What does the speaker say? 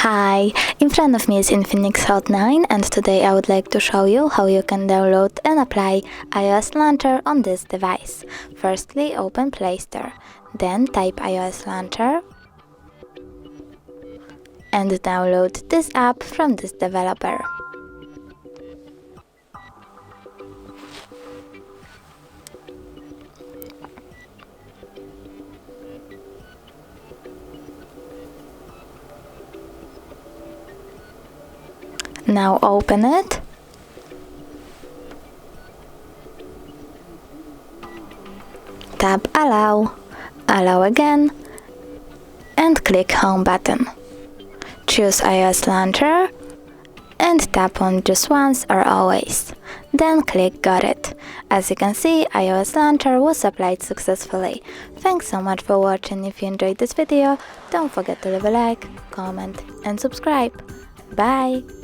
Hi, in front of me is INFINIX Hot 9 and today I would like to show you how you can download and apply iOS Launcher on this device. Firstly, open Play Store, then type iOS Launcher and download this app from this developer. Now open it. Tap Allow, allow again, and click Home button. Choose iOS Launcher and tap on just once or always. Then click Got it. As you can see, iOS Launcher was applied successfully. Thanks so much for watching. If you enjoyed this video, don't forget to leave a like, comment and subscribe. Bye!